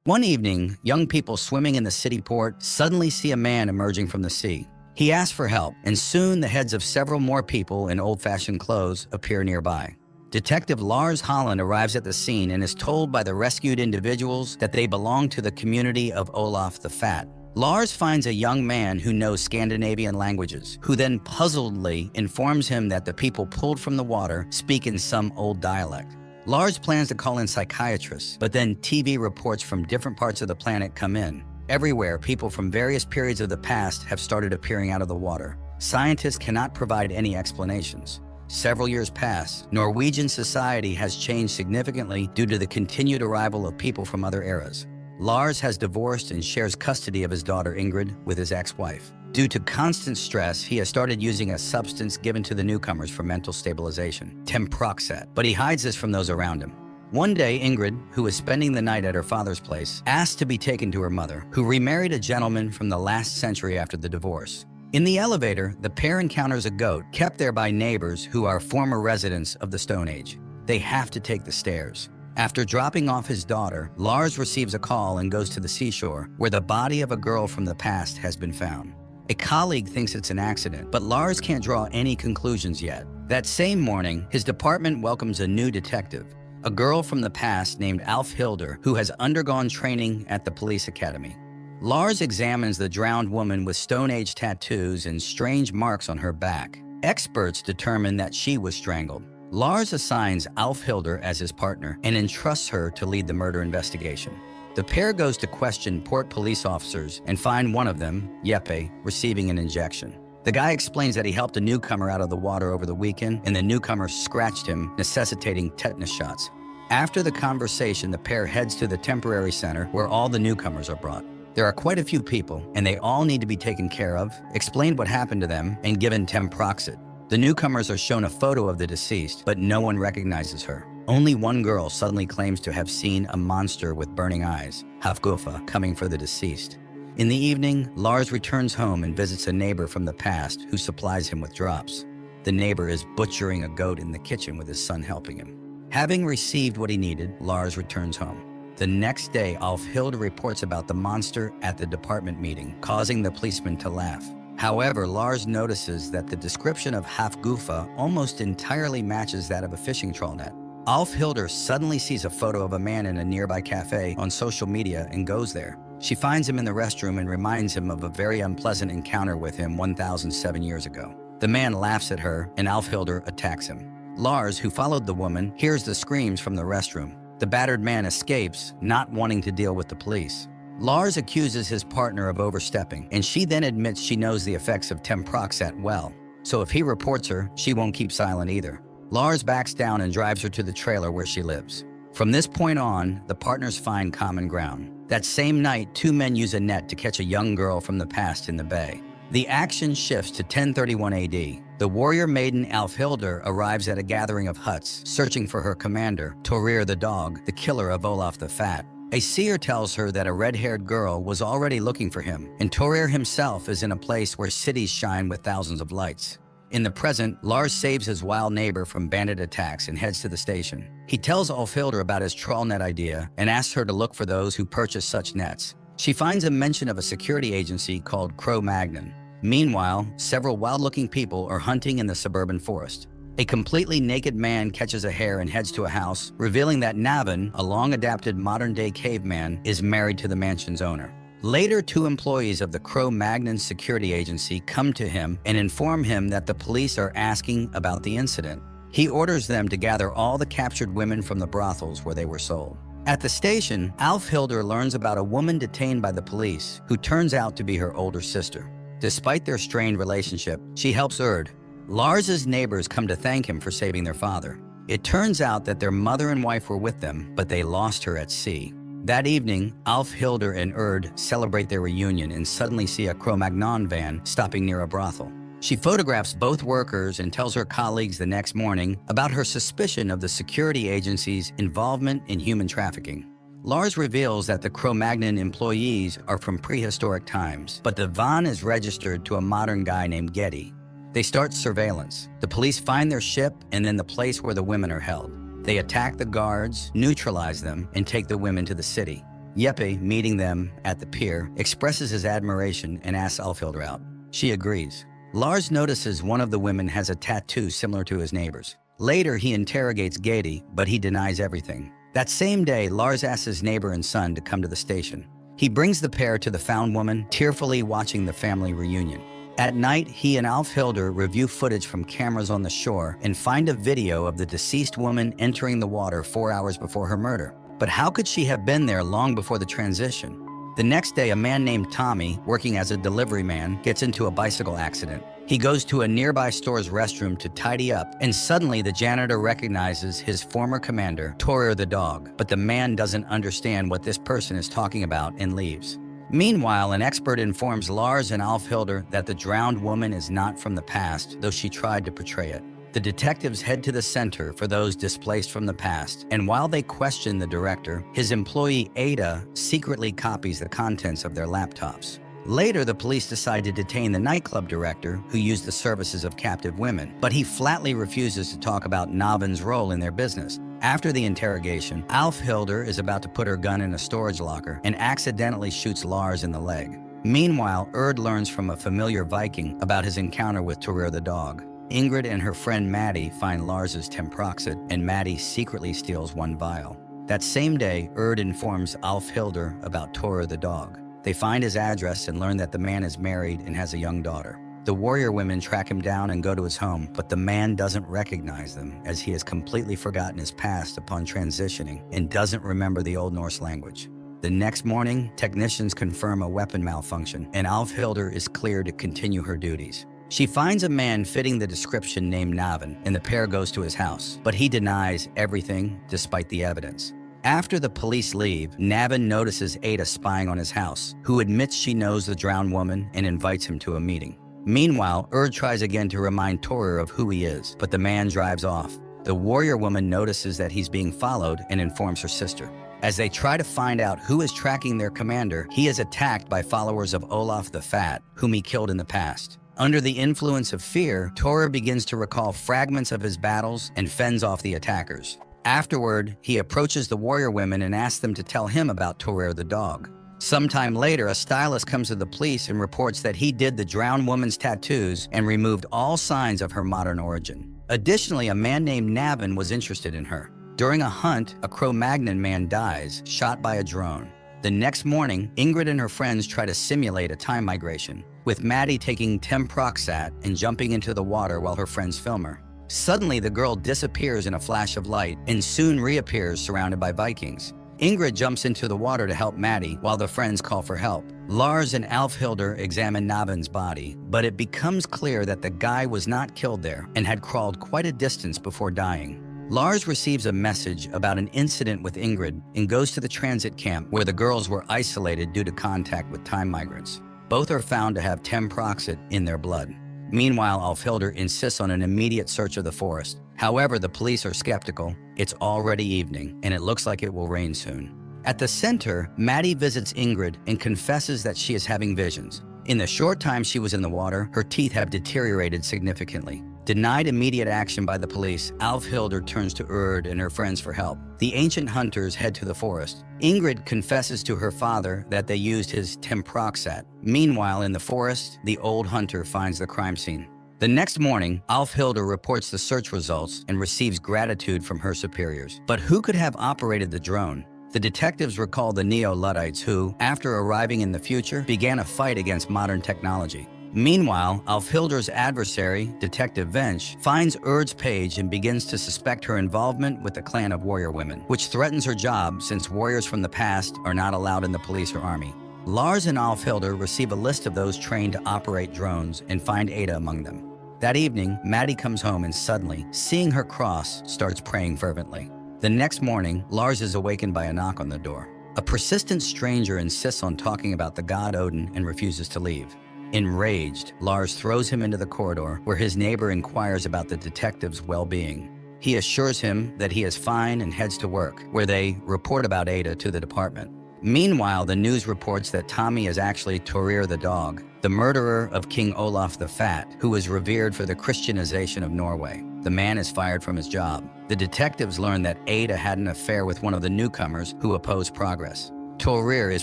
One evening, young people swimming in the city port suddenly see a man emerging from the sea. He asks for help, and soon the heads of several more people in old-fashioned clothes appear nearby. Detective Lars Holland arrives at the scene and is told by the rescued individuals that they belong to the community of Olaf the Fat. Lars finds a young man who knows Scandinavian languages, who then puzzledly informs him that the people pulled from the water speak in some old dialect. Lars plans to call in psychiatrists, but then TV reports from different parts of the planet come in. Everywhere, people from various periods of the past have started appearing out of the water. Scientists cannot provide any explanations. Several years pass. Norwegian society has changed significantly due to the continued arrival of people from other eras. Lars has divorced and shares custody of his daughter Ingrid with his ex-wife. Due to constant stress, he has started using a substance given to the newcomers for mental stabilization, temproxat, but he hides this from those around him. One day, Ingrid, who is spending the night at her father's place, asks to be taken to her mother, who remarried a gentleman from the last century after the divorce. In the elevator, the pair encounters a goat kept there by neighbors who are former residents of the Stone Age. They have to take the stairs. After dropping off his daughter, Lars receives a call and goes to the seashore, where the body of a girl from the past has been found. A colleague thinks it's an accident, but Lars can't draw any conclusions yet. That same morning, his department welcomes a new detective, a girl from the past named Alf Hilder, who has undergone training at the police academy. Lars examines the drowned woman with Stone Age tattoos and strange marks on her back. Experts determine that she was strangled. Lars assigns Alf Hilder as his partner and entrusts her to lead the murder investigation. The pair goes to question port police officers and find one of them, Jeppe, receiving an injection. The guy explains that he helped a newcomer out of the water over the weekend, and the newcomer scratched him, necessitating tetanus shots. After the conversation, the pair heads to the temporary center where all the newcomers are brought. There are quite a few people, and they all need to be taken care of, explained what happened to them, and given temproxat. The newcomers are shown a photo of the deceased, but no one recognizes her. Only one girl suddenly claims to have seen a monster with burning eyes, Hafgufa, coming for the deceased. In the evening, Lars returns home and visits a neighbor from the past who supplies him with drops. The neighbor is butchering a goat in the kitchen with his son helping him. Having received what he needed, Lars returns home. The next day, Alf Hilde reports about the monster at the department meeting, causing the policeman to laugh. However, Lars notices that the description of Hafgufa almost entirely matches that of a fishing trawl net. Alf Hilder suddenly sees a photo of a man in a nearby cafe on social media and goes there. She finds him in the restroom and reminds him of a very unpleasant encounter with him 1,007 years ago. The man laughs at her, and Alf Hilder attacks him. Lars, who followed the woman, hears the screams from the restroom. The battered man escapes, not wanting to deal with the police. Lars accuses his partner of overstepping, and she then admits she knows the effects of temproxat well. So if he reports her, she won't keep silent either. Lars backs down and drives her to the trailer where she lives. From this point on, the partners find common ground. That same night, two men use a net to catch a young girl from the past in the bay. The action shifts to 1031 AD. The warrior maiden Alfhilder arrives at a gathering of huts, searching for her commander, Thorir the dog, the killer of Olaf the Fat. A seer tells her that a red-haired girl was already looking for him, and Thorir himself is in a place where cities shine with thousands of lights. In the present, Lars saves his wild neighbor from bandit attacks and heads to the station. He tells Alfhilder about his trawl net idea and asks her to look for those who purchase such nets. She finds a mention of a security agency called Cro-Magnon. Meanwhile, several wild-looking people are hunting in the suburban forest. A completely naked man catches a hare and heads to a house, revealing that Navin, a long-adapted modern-day caveman, is married to the mansion's owner. Later, two employees of the Cro-Magnon security agency come to him and inform him that the police are asking about the incident. He orders them to gather all the captured women from the brothels where they were sold. At the station, Alfhilder learns about a woman detained by the police who turns out to be her older sister. Despite their strained relationship, she helps Erd. Lars's neighbors come to thank him for saving their father. It turns out that their mother and wife were with them, but they lost her at sea. That evening, Alfhilder and Erd celebrate their reunion and suddenly see a Cro-Magnon van stopping near a brothel. She photographs both workers and tells her colleagues the next morning about her suspicion of the security agency's involvement in human trafficking. Lars reveals that the Cro-Magnon employees are from prehistoric times, but the van is registered to a modern guy named Getty. They start surveillance. The police find their ship and then the place where the women are held. They attack the guards, neutralize them, and take the women to the city. Jeppe, meeting them at the pier, expresses his admiration and asks Alfhilder out. She agrees. Lars notices one of the women has a tattoo similar to his neighbor's. Later, he interrogates Gady, but he denies everything. That same day, Lars asks his neighbor and son to come to the station. He brings the pair to the found woman, tearfully watching the family reunion. At night, he and Alfhilder review footage from cameras on the shore and find a video of the deceased woman entering the water 4 hours before her murder. But how could she have been there long before the transition? The next day, a man named Tommy, working as a delivery man, gets into a bicycle accident. He goes to a nearby store's restroom to tidy up, and suddenly the janitor recognizes his former commander, Torir the dog, but the man doesn't understand what this person is talking about and leaves. Meanwhile, an expert informs Lars and Alfhilder that the drowned woman is not from the past, though she tried to portray it. The detectives head to the center for those displaced from the past, and while they question the director, his employee Ada secretly copies the contents of their laptops. Later, the police decide to detain the nightclub director, who used the services of captive women, but he flatly refuses to talk about Navin's role in their business. After the interrogation, Alfhilder is about to put her gun in a storage locker and accidentally shoots Lars in the leg. Meanwhile, Erd learns from a familiar Viking about his encounter with Torir the dog. Ingrid and her friend Maddie find Lars's temproxate, and Maddie secretly steals one vial. That same day, Erd informs Alfhilder about Torir the dog. They find his address and learn that the man is married and has a young daughter. The warrior women track him down and go to his home, but the man doesn't recognize them as he has completely forgotten his past upon transitioning and doesn't remember the Old Norse language. The next morning, technicians confirm a weapon malfunction, and Alfhilder is cleared to continue her duties. She finds a man fitting the description named Navin, and the pair goes to his house, but he denies everything despite the evidence. After the police leave, Navin notices Ada spying on his house, who admits she knows the drowned woman and invites him to a meeting. Meanwhile, Erd tries again to remind Torir of who he is, but the man drives off. The warrior woman notices that he's being followed and informs her sister. As they try to find out who is tracking their commander, he is attacked by followers of Olaf the Fat, whom he killed in the past. Under the influence of fear, Torir begins to recall fragments of his battles and fends off the attackers. Afterward, he approaches the warrior women and asks them to tell him about Torir the dog. Sometime later, a stylist comes to the police and reports that he did the drowned woman's tattoos and removed all signs of her modern origin. Additionally, a man named Navin was interested in her. During a hunt, a Cro-Magnon man dies, shot by a drone. The next morning, Ingrid and her friends try to simulate a time migration, with Maddie taking temproxate and jumping into the water while her friends film her. Suddenly, the girl disappears in a flash of light and soon reappears surrounded by Vikings. Ingrid jumps into the water to help Maddie while the friends call for help. Lars and Alfhilder examine Navin's body, but it becomes clear that the guy was not killed there and had crawled quite a distance before dying. Lars receives a message about an incident with Ingrid and goes to the transit camp where the girls were isolated due to contact with time migrants. Both are found to have temproxate in their blood. Meanwhile, Alfhilder insists on an immediate search of the forest. However, the police are skeptical. It's already evening, and it looks like it will rain soon. At the center, Maddie visits Ingrid and confesses that she is having visions. In the short time she was in the water, her teeth have deteriorated significantly. Denied immediate action by the police, Alfhilder turns to Erd and her friends for help. The ancient hunters head to the forest. Ingrid confesses to her father that they used his temproxate. Meanwhile, in the forest, the old hunter finds the crime scene. The next morning, Alfhilder reports the search results and receives gratitude from her superiors. But who could have operated the drone? The detectives recall the Neo-Luddites who, after arriving in the future, began a fight against modern technology. Meanwhile, Alfhilder's adversary, Detective Vench, finds Erd's page and begins to suspect her involvement with the clan of warrior women, which threatens her job since warriors from the past are not allowed in the police or army. Lars and Alfhilder receive a list of those trained to operate drones and find Ada among them. That evening, Maddie comes home and suddenly, seeing her cross, starts praying fervently. The next morning, Lars is awakened by a knock on the door. A persistent stranger insists on talking about the god Odin and refuses to leave. Enraged, Lars throws him into the corridor where his neighbor inquires about the detective's well-being. He assures him that he is fine and heads to work, where they report about Ada to the department. Meanwhile, the news reports that Tommy is actually Torir the dog, the murderer of King Olaf the Fat, who was revered for the Christianization of Norway. The man is fired from his job. The detectives learn that Ada had an affair with one of the newcomers who opposed progress. Torir is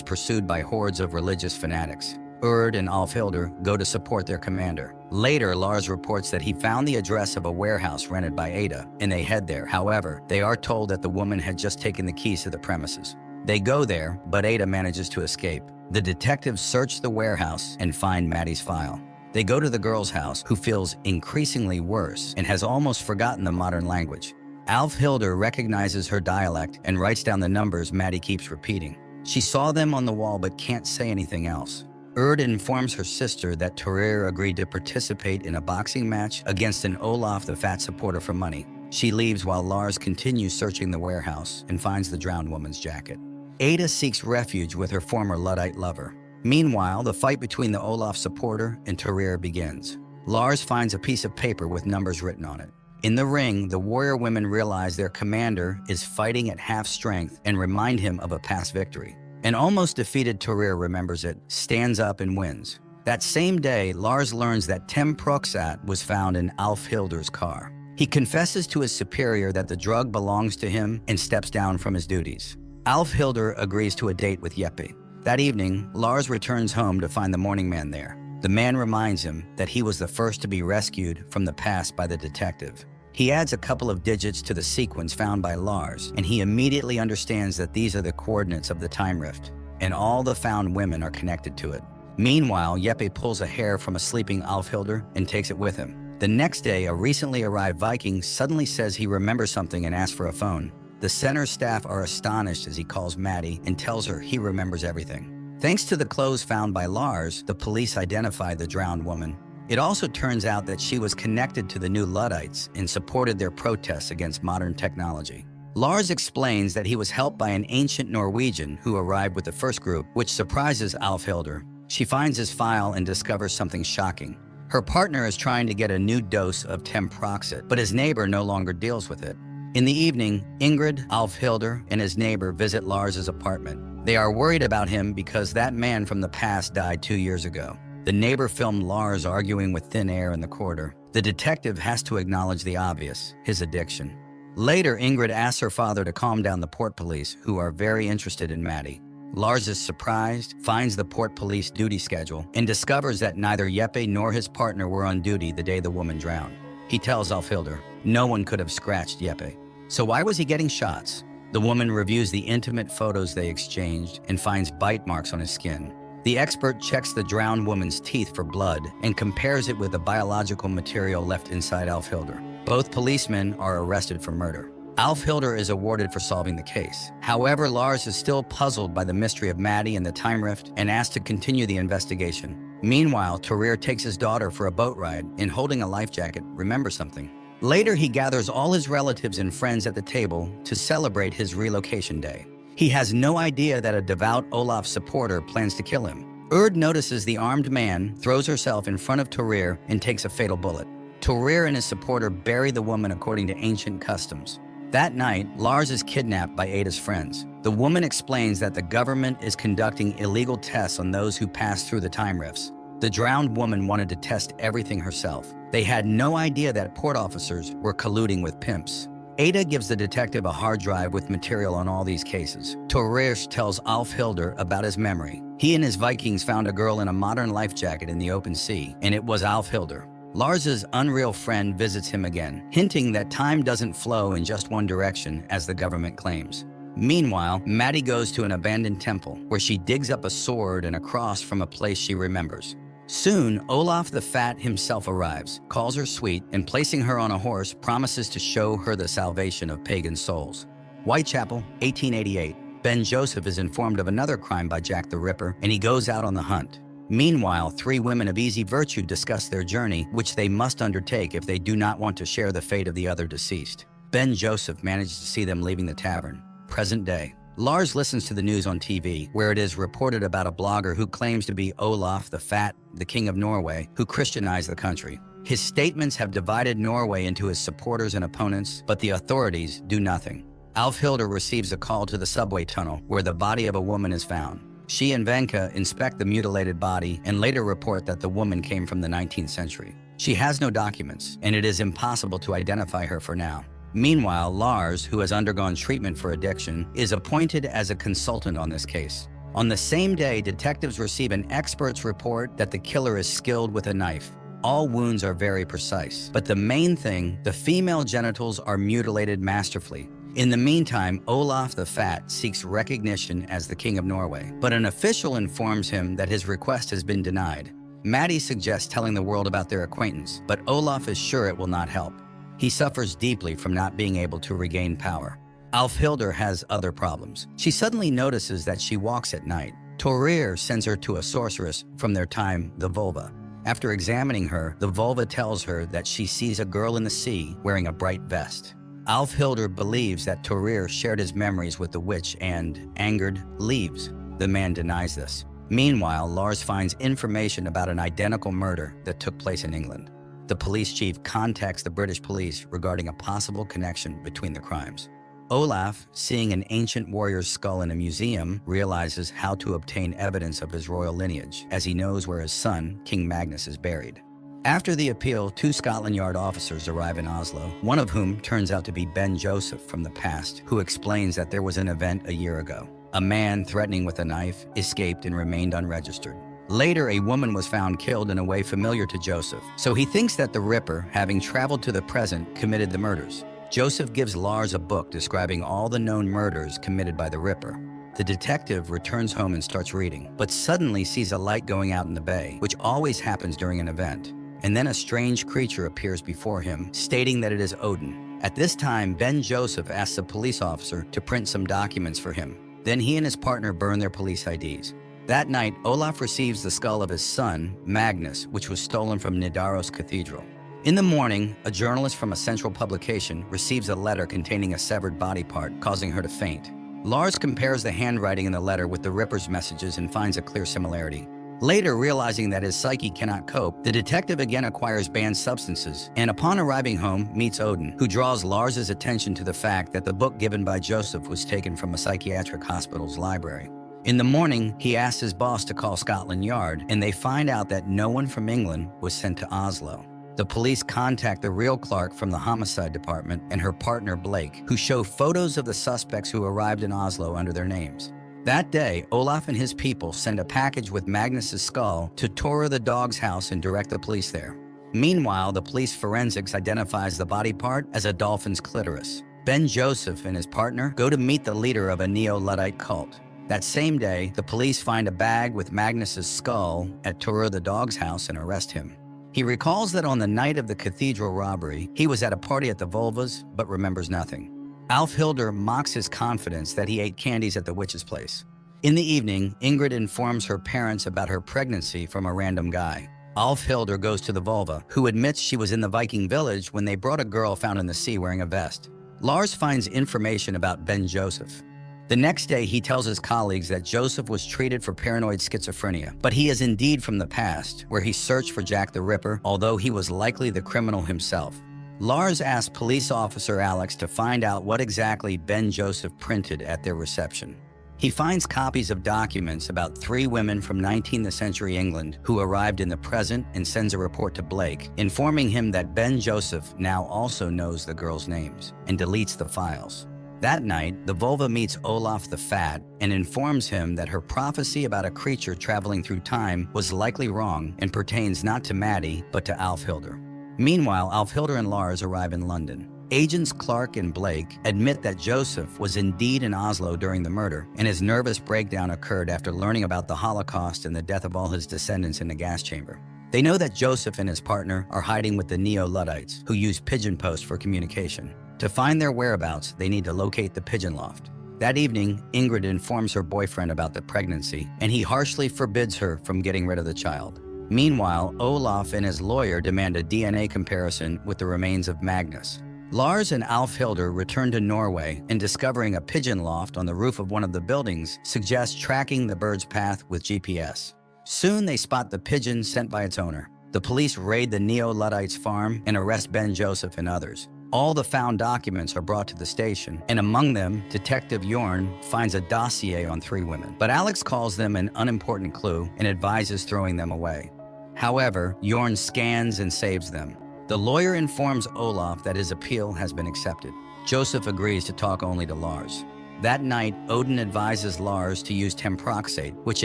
pursued by hordes of religious fanatics. Erd and Alfhilder go to support their commander. Later, Lars reports that he found the address of a warehouse rented by Ada, and they head there. However, they are told that the woman had just taken the keys to the premises. They go there, but Ada manages to escape. The detectives search the warehouse and find Maddie's file. They go to the girl's house, who feels increasingly worse and has almost forgotten the modern language. Alfhilder recognizes her dialect and writes down the numbers Maddie keeps repeating. She saw them on the wall but can't say anything else. Erd informs her sister that Torir agreed to participate in a boxing match against an Olaf the Fat supporter for money. She leaves while Lars continues searching the warehouse and finds the drowned woman's jacket. Ada seeks refuge with her former Luddite lover. Meanwhile, the fight between the Olaf supporter and Torir begins. Lars finds a piece of paper with numbers written on it. In the ring, the warrior women realize their commander is fighting at half strength and remind him of a past victory. An almost defeated Torir remembers it, stands up, and wins. That same day, Lars learns that Temproxat was found in Alfhilder's car. He confesses to his superior that the drug belongs to him and steps down from his duties. Alfhilder agrees to a date with Jeppe. That evening, Lars returns home to find the morning man there. The man reminds him that he was the first to be rescued from the past by the detective. He adds a couple of digits to the sequence found by Lars, and he immediately understands that these are the coordinates of the time rift, and all the found women are connected to it. Meanwhile, Jeppe pulls a hair from a sleeping Alfhilder and takes it with him. The next day, a recently arrived Viking suddenly says he remembers something and asks for a phone. The center staff are astonished as he calls Maddie and tells her he remembers everything. Thanks to the clothes found by Lars, the police identify the drowned woman. It also turns out that she was connected to the new Luddites and supported their protests against modern technology. Lars explains that he was helped by an ancient Norwegian who arrived with the first group, which surprises Alfhilder. She finds his file and discovers something shocking. Her partner is trying to get a new dose of Temproxat, but his neighbor no longer deals with it. In the evening, Ingrid, Alfhilder, and his neighbor visit Lars's apartment. They are worried about him because that man from the past died 2 years ago. The neighbor filmed Lars arguing with thin air in the corridor. The detective has to acknowledge the obvious, his addiction. Later, Ingrid asks her father to calm down the port police, who are very interested in Maddie. Lars is surprised, finds the port police duty schedule, and discovers that neither Jeppe nor his partner were on duty the day the woman drowned. He tells Alfhilder, no one could have scratched Jeppe. So why was he getting shots? The woman reviews the intimate photos they exchanged and finds bite marks on his skin. The expert checks the drowned woman's teeth for blood and compares it with the biological material left inside Alfhilder. Both policemen are arrested for murder. Alfhilder is awarded for solving the case. However, Lars is still puzzled by the mystery of Maddie and the time rift and asked to continue the investigation. Meanwhile, Torir takes his daughter for a boat ride and, holding a life jacket, remembers something. Later, he gathers all his relatives and friends at the table to celebrate his relocation day. He has no idea that a devout Olaf supporter plans to kill him. Erd notices the armed man, throws herself in front of Torir, and takes a fatal bullet. Torir and his supporter bury the woman according to ancient customs. That night, Lars is kidnapped by Ada's friends. The woman explains that the government is conducting illegal tests on those who pass through the time rifts. The drowned woman wanted to test everything herself. They had no idea that port officers were colluding with pimps. Ada gives the detective a hard drive with material on all these cases. Torir tells Alfhilder about his memory. He and his Vikings found a girl in a modern life jacket in the open sea, and it was Alfhilder. Lars's unreal friend visits him again, hinting that time doesn't flow in just one direction, as the government claims. Meanwhile, Maddie goes to an abandoned temple, where she digs up a sword and a cross from a place she remembers. Soon, Olaf the Fat himself arrives, calls her sweet, and placing her on a horse, promises to show her the salvation of pagan souls. Whitechapel, 1888. Ben Joseph is informed of another crime by Jack the Ripper, and he goes out on the hunt. Meanwhile, 3 women of easy virtue discuss their journey, which they must undertake if they do not want to share the fate of the other deceased. Ben Joseph manages to see them leaving the tavern. Present day. Lars listens to the news on TV, where it is reported about a blogger who claims to be Olaf the Fat, the King of Norway, who Christianized the country. His statements have divided Norway into his supporters and opponents, but the authorities do nothing. Alfhilder receives a call to the subway tunnel, where the body of a woman is found. She and Venka inspect the mutilated body and later report that the woman came from the 19th century. She has no documents, and it is impossible to identify her for now. Meanwhile, Lars, who has undergone treatment for addiction, is appointed as a consultant on this case. On the same day, detectives receive an expert's report that the killer is skilled with a knife. All wounds are very precise, but the main thing, the female genitals are mutilated masterfully. In the meantime, Olaf the Fat seeks recognition as the King of Norway, but an official informs him that his request has been denied. Maddie suggests telling the world about their acquaintance, but Olaf is sure it will not help. He suffers deeply from not being able to regain power. Alfhildur has other problems. She suddenly notices that she walks at night. Thorir sends her to a sorceress from their time, the Vulva. After examining her, the Vulva tells her that she sees a girl in the sea wearing a bright vest. Alfhildur believes that Thorir shared his memories with the witch and, angered, leaves. The man denies this. Meanwhile, Lars finds information about an identical murder that took place in England. The police chief contacts the British police regarding a possible connection between the crimes. Olaf, seeing an ancient warrior's skull in a museum, realizes how to obtain evidence of his royal lineage, as he knows where his son, King Magnus, is buried. After the appeal, 2 Scotland Yard officers arrive in Oslo, one of whom turns out to be Ben Joseph from the past, who explains that there was an event a year ago. A man threatening with a knife escaped and remained unregistered. Later, a woman was found killed in a way familiar to Joseph, so he thinks that the Ripper, having traveled to the present, committed the murders. Joseph gives Lars a book describing all the known murders committed by the Ripper. The detective returns home and starts reading, but suddenly sees a light going out in the bay, which always happens during an event. And then a strange creature appears before him, stating that it is Odin. At this time, Ben Joseph asks a police officer to print some documents for him. Then he and his partner burn their police IDs. That night, Olaf receives the skull of his son, Magnus, which was stolen from Nidaros Cathedral. In the morning, a journalist from a central publication receives a letter containing a severed body part, causing her to faint. Lars compares the handwriting in the letter with the Ripper's messages and finds a clear similarity. Later, realizing that his psyche cannot cope, the detective again acquires banned substances, and upon arriving home, meets Odin, who draws Lars's attention to the fact that the book given by Joseph was taken from a psychiatric hospital's library. In the morning, he asks his boss to call Scotland Yard, and they find out that no one from England was sent to Oslo. The police contact the real Clark from the homicide department and her partner Blake, who show photos of the suspects who arrived in Oslo under their names. That day, Olaf and his people send a package with Magnus's skull to Tora the dog's house and direct the police there. Meanwhile, the police forensics identifies the body part as a dolphin's clitoris. Ben Joseph and his partner go to meet the leader of a Neo-Luddite cult. That same day, the police find a bag with Magnus's skull at Tora the dog's house and arrest him. He recalls that on the night of the cathedral robbery, he was at a party at the Vulvas, but remembers nothing. Alfhildur mocks his confidence that he ate candies at the witch's place. In the evening, Ingrid informs her parents about her pregnancy from a random guy. Alfhildur goes to the Vulva, who admits she was in the Viking village when they brought a girl found in the sea wearing a vest. Lars finds information about Ben Joseph. The next day, he tells his colleagues that Joseph was treated for paranoid schizophrenia, but he is indeed from the past, where he searched for Jack the Ripper, although he was likely the criminal himself. Lars asks police officer Alex to find out what exactly Ben Joseph printed at their reception. He finds copies of documents about 3 women from 19th century England who arrived in the present and sends a report to Blake, informing him that Ben Joseph now also knows the girls' names and deletes the files. That night, the Vulva meets Olaf the Fat and informs him that her prophecy about a creature traveling through time was likely wrong and pertains not to Maddie, but to Alfhildur. Meanwhile, Alfhildur and Lars arrive in London. Agents Clark and Blake admit that Joseph was indeed in Oslo during the murder, and his nervous breakdown occurred after learning about the Holocaust and the death of all his descendants in the gas chamber. They know that Joseph and his partner are hiding with the Neo-Luddites, who use pigeon posts for communication. To find their whereabouts, they need to locate the pigeon loft. That evening, Ingrid informs her boyfriend about the pregnancy, and he harshly forbids her from getting rid of the child. Meanwhile, Olaf and his lawyer demand a DNA comparison with the remains of Magnus. Lars and Alfhildur return to Norway, and discovering a pigeon loft on the roof of one of the buildings suggests tracking the bird's path with GPS. Soon they spot the pigeon sent by its owner. The police raid the Neo-Luddites' farm and arrest Ben Joseph and others. All the found documents are brought to the station, and among them, Detective Jorn finds a dossier on 3 women. But Alex calls them an unimportant clue and advises throwing them away. However, Jorn scans and saves them. The lawyer informs Olaf that his appeal has been accepted. Joseph agrees to talk only to Lars. That night, Odin advises Lars to use temproxate, which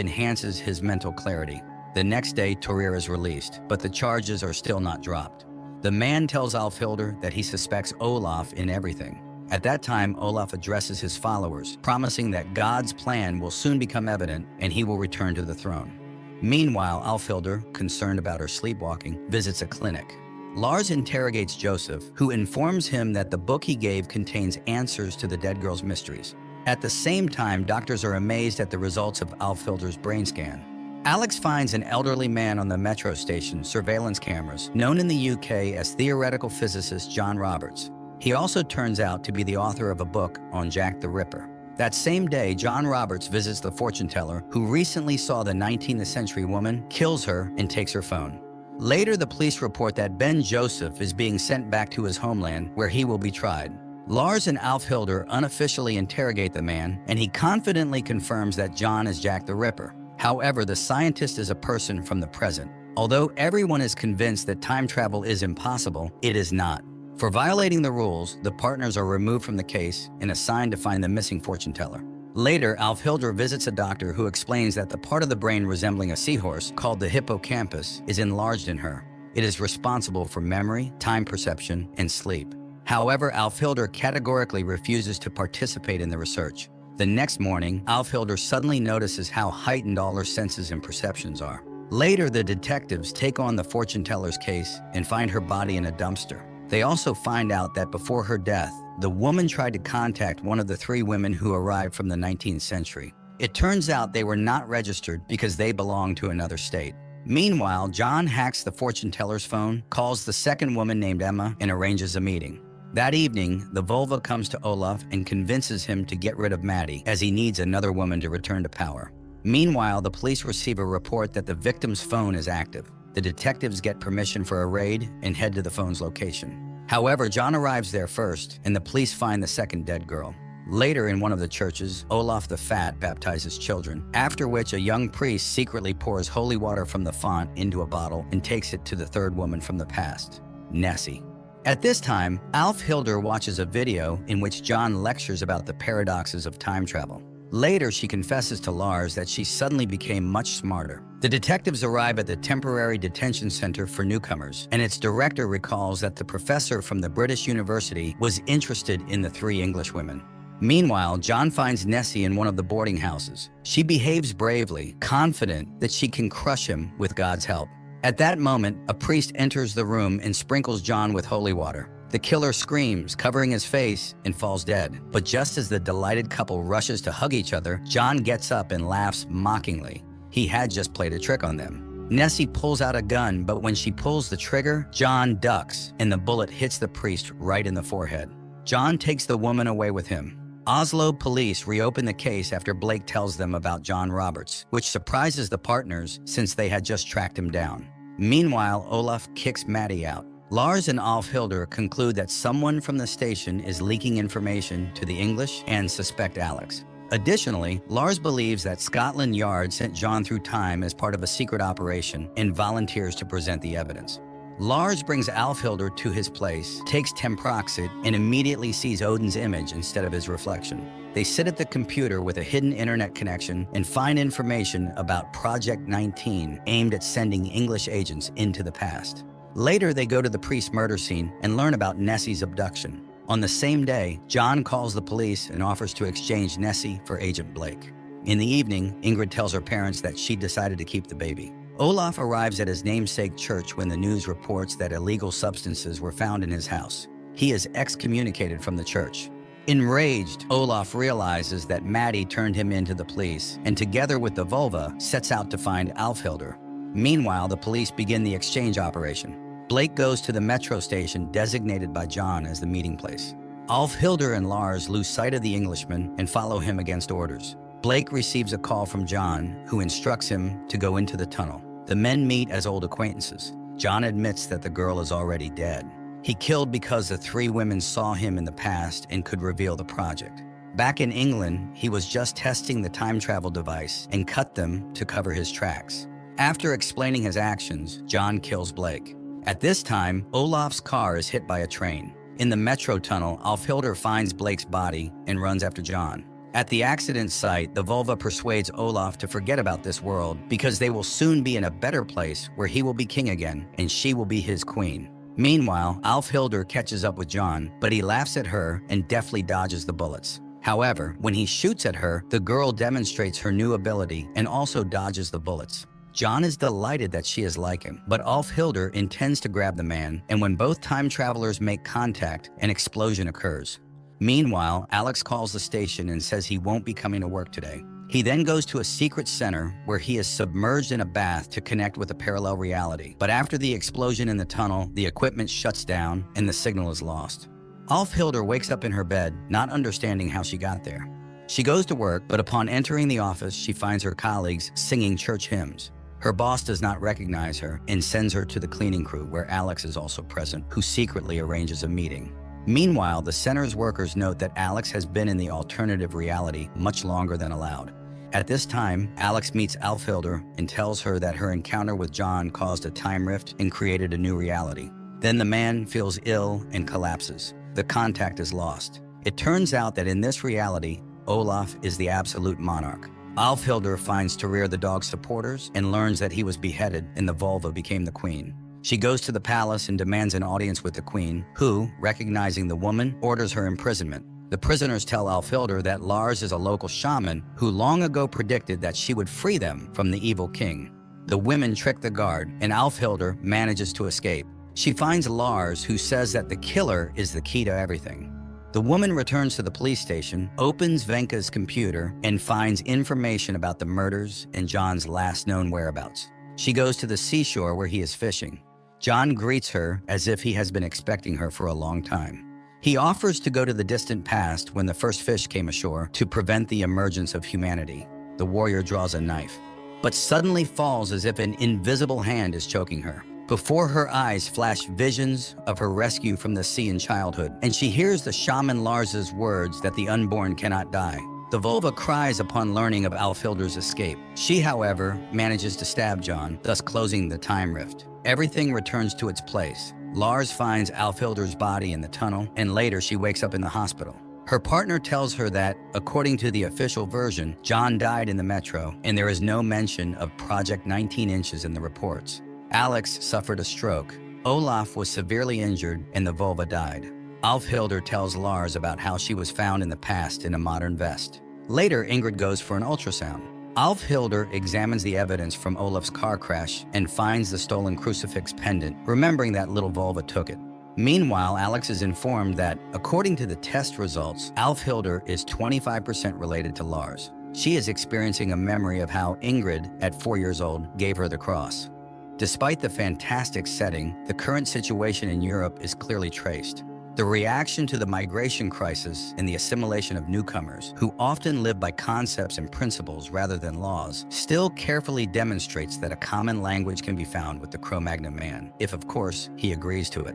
enhances his mental clarity. The next day, Thorir is released, but the charges are still not dropped. The man tells Alfhildur that he suspects Olaf in everything. At that time, Olaf addresses his followers, promising that God's plan will soon become evident and he will return to the throne. Meanwhile, Alfhildur, concerned about her sleepwalking, visits a clinic. Lars interrogates Joseph, who informs him that the book he gave contains answers to the dead girl's mysteries. At the same time, doctors are amazed at the results of Alfhildur's brain scan. Alex finds an elderly man on the metro station surveillance cameras, known in the UK as theoretical physicist John Roberts. He also turns out to be the author of a book on Jack the Ripper. That same day, John Roberts visits the fortune teller, who recently saw the 19th century woman, kills her, and takes her phone. Later, the police report that Ben Joseph is being sent back to his homeland, where he will be tried. Lars and Alfhildur unofficially interrogate the man, and he confidently confirms that John is Jack the Ripper. However, the scientist is a person from the present. Although everyone is convinced that time travel is impossible, it is not. For violating the rules, the partners are removed from the case and assigned to find the missing fortune teller. Later, Alfhildur visits a doctor who explains that the part of the brain resembling a seahorse, called the hippocampus, is enlarged in her. It is responsible for memory, time perception, and sleep. However, Alfhildur categorically refuses to participate in the research. The next morning, Alfhildur suddenly notices how heightened all her senses and perceptions are. Later, the detectives take on the fortune teller's case and find her body in a dumpster. They also find out that before her death, the woman tried to contact one of the 3 women who arrived from the 19th century. It turns out they were not registered because they belonged to another state. Meanwhile, John hacks the fortune teller's phone, calls the second woman named Emma, and arranges a meeting. That evening, the vulva comes to Olaf and convinces him to get rid of Maddie, as he needs another woman to return to power. Meanwhile, the police receive a report that the victim's phone is active. The detectives get permission for a raid and head to the phone's location. However, John arrives there first, and the police find the second dead girl. Later, in one of the churches, Olaf the Fat baptizes children, after which a young priest secretly pours holy water from the font into a bottle and takes it to the third woman from the past, Nessie. At this time, Alfhildur watches a video in which John lectures about the paradoxes of time travel. Later, she confesses to Lars that she suddenly became much smarter. The detectives arrive at the temporary detention center for newcomers, and its director recalls that the professor from the British University was interested in the 3 English women. Meanwhile, John finds Nessie in one of the boarding houses. She behaves bravely, confident that she can crush him with God's help. At that moment, a priest enters the room and sprinkles John with holy water. The killer screams, covering his face, and falls dead. But just as the delighted couple rushes to hug each other, John gets up and laughs mockingly. He had just played a trick on them. Nessie pulls out a gun, but when she pulls the trigger, John ducks, and the bullet hits the priest right in the forehead. John takes the woman away with him. Oslo police reopen the case after Blake tells them about John Roberts, which surprises the partners since they had just tracked him down. Meanwhile, Olaf kicks Maddie out. Lars and Alfhildur conclude that someone from the station is leaking information to the English and suspect Alex. Additionally, Lars believes that Scotland Yard sent John through time as part of a secret operation and volunteers to present the evidence. Lars brings Alfhildur to his place, takes temproxate, and immediately sees Odin's image instead of his reflection. They sit at the computer with a hidden internet connection and find information about Project 19, aimed at sending English agents into the past. Later, they go to the priest's murder scene and learn about Nessie's abduction. On the same day, John calls the police and offers to exchange Nessie for Agent Blake. In the evening, Ingrid tells her parents that she decided to keep the baby. Olaf arrives at his namesake church when the news reports that illegal substances were found in his house. He is excommunicated from the church. Enraged, Olaf realizes that Maddie turned him in to the police, and together with the vulva, sets out to find Alfhildur. Meanwhile, the police begin the exchange operation. Blake goes to the metro station designated by John as the meeting place. Alfhildur and Lars lose sight of the Englishman and follow him against orders. Blake receives a call from John, who instructs him to go into the tunnel. The men meet as old acquaintances. John admits that the girl is already dead. He killed because the 3 women saw him in the past and could reveal the project. Back in England, he was just testing the time travel device and cut them to cover his tracks. After explaining his actions, John kills Blake. At this time, Olaf's car is hit by a train. In the metro tunnel, Alfhilder finds Blake's body and runs after John. At the accident site, the vulva persuades Olaf to forget about this world because they will soon be in a better place where he will be king again and she will be his queen. Meanwhile, Alfhilder catches up with John, but he laughs at her and deftly dodges the bullets. However, when he shoots at her, the girl demonstrates her new ability and also dodges the bullets. John is delighted that she is like him, but Alfhilder intends to grab the man, and when both time travelers make contact, an explosion occurs. Meanwhile, Alex calls the station and says he won't be coming to work today. He then goes to a secret center where he is submerged in a bath to connect with a parallel reality. But after the explosion in the tunnel, the equipment shuts down and the signal is lost. Alfhilder wakes up in her bed, not understanding how she got there. She goes to work, but upon entering the office, she finds her colleagues singing church hymns. Her boss does not recognize her and sends her to the cleaning crew, where Alex is also present, who secretly arranges a meeting. Meanwhile, the center's workers note that Alex has been in the alternative reality much longer than allowed. At this time, Alex meets Alfhilder and tells her that her encounter with John caused a time rift and created a new reality. Then the man feels ill and collapses. The contact is lost. It turns out that in this reality, Olaf is the absolute monarch. Alfhilder finds to rear the dog's supporters and learns that he was beheaded and the vulva became the queen. She goes to the palace and demands an audience with the queen, who, recognizing the woman, orders her imprisonment. The prisoners tell Alfhilder that Lars is a local shaman who long ago predicted that she would free them from the evil king. The women trick the guard, and Alfhilder manages to escape. She finds Lars, who says that the killer is the key to everything. The woman returns to the police station, opens Venka's computer, and finds information about the murders and John's last known whereabouts. She goes to the seashore where he is fishing. John greets her as if he has been expecting her for a long time. He offers to go to the distant past when the first fish came ashore to prevent the emergence of humanity. The warrior draws a knife, but suddenly falls as if an invisible hand is choking her. Before her eyes flash visions of her rescue from the sea in childhood, and she hears the shaman Lars's words that the unborn cannot die. The vulva cries upon learning of Alfhilder's escape. She, however, manages to stab John, thus closing the time rift. Everything returns to its place. Lars finds Alfhilder's body in the tunnel, and later she wakes up in the hospital. Her partner tells her that, according to the official version, John died in the metro, and there is no mention of Project 19 Inches in the reports. Alex suffered a stroke. Olaf was severely injured, and the vulva died. Alfhilder tells Lars about how she was found in the past in a modern vest. Later, Ingrid goes for an ultrasound. Alfhilder examines the evidence from Olaf's car crash and finds the stolen crucifix pendant, remembering that little vulva took it. Meanwhile, Alex is informed that, according to the test results, Alfhilder is 25% related to Lars. She is experiencing a memory of how Ingrid, at 4 years old, gave her the cross. Despite the fantastic setting, the current situation in Europe is clearly traced. The reaction to the migration crisis and the assimilation of newcomers, who often live by concepts and principles rather than laws, still carefully demonstrates that a common language can be found with the Cro-Magnon man, if of course he agrees to it.